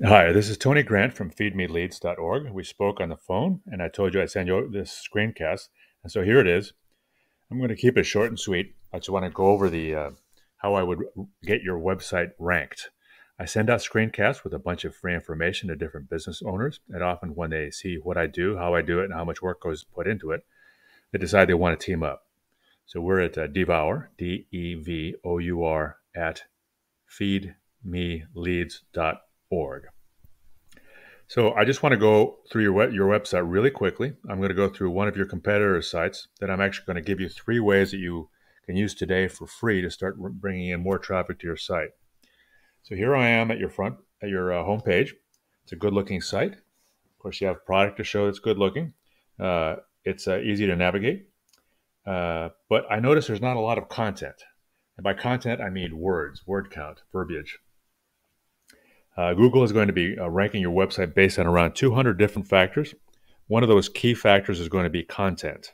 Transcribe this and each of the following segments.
Hi, this is Tony Grant from feedmeleads.org. We spoke on the phone, and I told you I'd send you this screencast. And so here it is. I'm going to keep it short and sweet. I just want to go over the how I would get your website ranked. I send out screencasts with a bunch of free information to different business owners, and often when they see what I do, how I do it, and how much work goes put into it, they decide they want to team up. So we're at Devour, Devour, at feedmeleads.org. So I just want to go through your website really quickly. I'm going to go through one of your competitor sites. Then I'm actually going to give you 3 ways that you can use today for free to start bringing in more traffic to your site. So here I am at your home page. It's a good-looking site. Of course, you have product to show that's good-looking. It's easy to navigate. But I notice there's not a lot of content. And by content, I mean words, word count, verbiage. Google is going to be ranking your website based on around 200 different factors. One of those key factors is going to be content.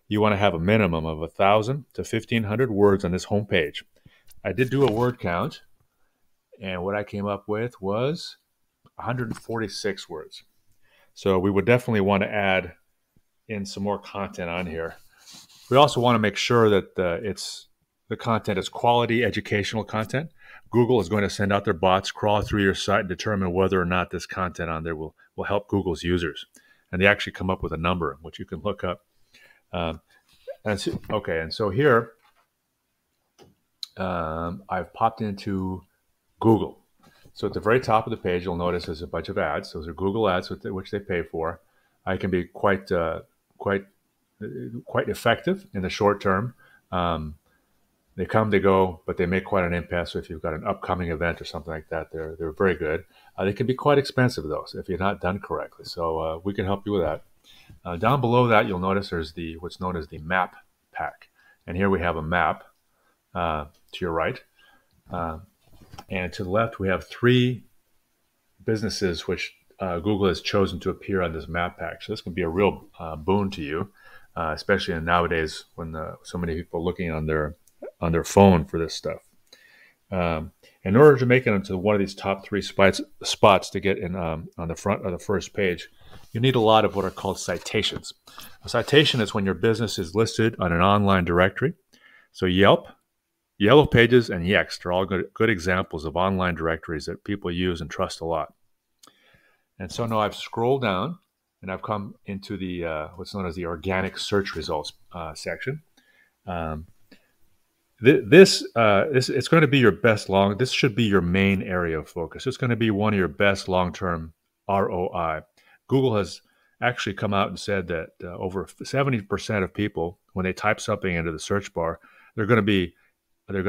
You want to have a minimum of 1,000 to 1,500 words on this homepage. I did do a word count, and what I came up with was 146 words. So we would definitely want to add in some more content on here. We also want to make sure that the content is quality educational content. Google is going to send out their bots, crawl through your site, and determine whether or not this content on there will help Google's users. And they actually come up with a number, which you can look up. And so here, I've popped into Google. So at the very top of the page, you'll notice there's a bunch of ads. Those are Google ads, which they pay for. I can be quite effective in the short term. They come, they go, but they make quite an impact. So if you've got an upcoming event or something like that, they're very good. They can be quite expensive, though, if you're not done correctly. So we can help you with that. Down below that, you'll notice there's what's known as the map pack. And here we have a map to your right. And to the left, we have 3 businesses which Google has chosen to appear on this map pack. So this can be a real boon to you, especially nowadays when so many people are looking on their phone for this stuff. In order to make it into one of these top 3 spots to get in on the front of the first page, you need a lot of what are called citations. A citation is when your business is listed on an online directory. So Yelp, Yellow Pages, and Yext are all good examples of online directories that people use and trust a lot. And so now I've scrolled down and I've come into the what's known as the organic search results section. This it's going to be your best this should be your main area of focus. It's going to be one of your best long-term ROI. Google has actually come out and said that over 70% of people, when they type something into the search bar, they're going to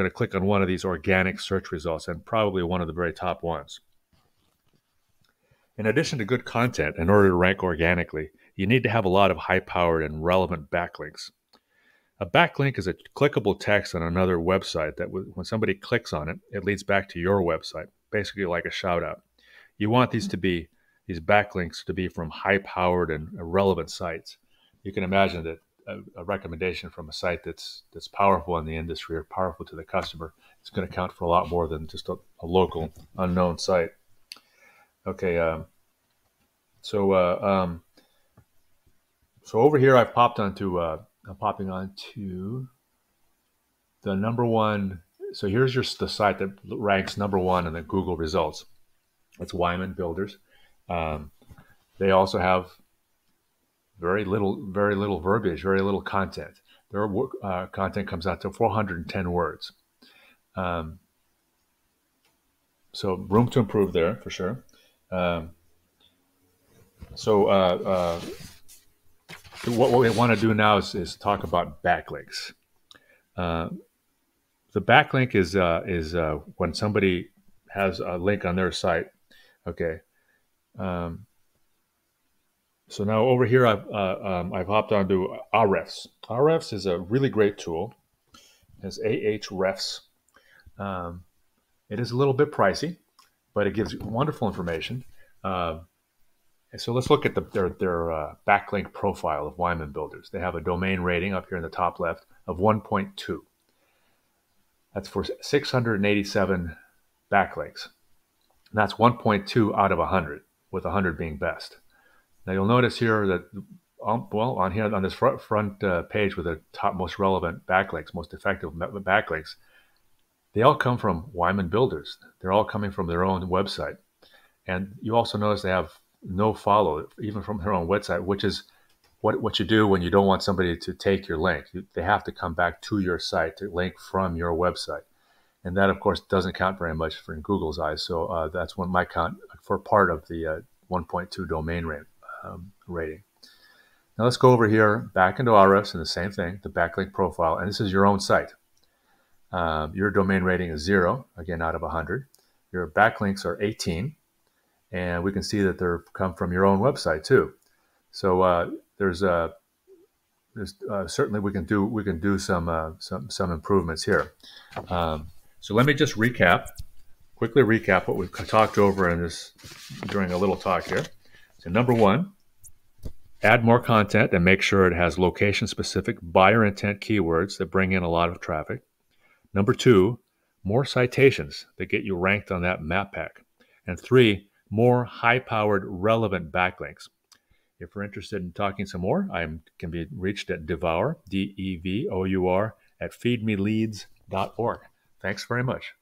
click on one of these organic search results, and probably one of the very top ones. In addition to good content, in order to rank organically, you need to have a lot of high-powered and relevant backlinks. A backlink is a clickable text on another website that when somebody clicks on it, it leads back to your website, basically like a shout-out. You want these backlinks to be from high-powered and relevant sites. You can imagine that a recommendation from a site that's powerful in the industry or powerful to the customer, it's going to count for a lot more than just a local unknown site. Okay, so over here I've I'm popping on to the number 1. So here's the site that ranks number 1 in the Google results. It's Wallach Builders. They also have very little verbiage, very little content. Their content comes out to 410 words. So room to improve there for sure. What we want to do now is talk about backlinks. The backlink is when somebody has a link on their site. Okay. So now over here, I've hopped onto Ahrefs. Ahrefs is a really great tool. It's Ahrefs. It is a little bit pricey, but it gives wonderful information. So let's look at their backlink profile of Wallach Builders. They have a domain rating up here in the top left of 1.2. That's for 687 backlinks. And that's 1.2 out of 100, with 100 being best. Now you'll notice here that, well, on here on this front page with the top most relevant backlinks, most effective backlinks, they all come from Wallach Builders. They're all coming from their own website. And you also notice they have no follow, even from their own website, which is what you do when you don't want somebody to take your link. They have to come back to your site to link from your website. And that, of course, doesn't count very much in Google's eyes. So that's what might count for part of the 1.2 domain rating. Now let's go over here, back into Ahrefs, and the same thing, the backlink profile. And this is your own site. Your domain rating is 0, again, out of 100. Your backlinks are 18. And we can see that they're come from your own website too. So there's certainly we can do some improvements here. So let me just quickly recap what we've talked over in this during a little talk here. So number one, add more content and make sure it has location-specific buyer intent keywords that bring in a lot of traffic. Number two, more citations that get you ranked on that map pack. And three, more high-powered relevant backlinks. If you're interested in talking some more, I can be reached at Devour, DEVOUR, at feedmeleads.org. Thanks very much.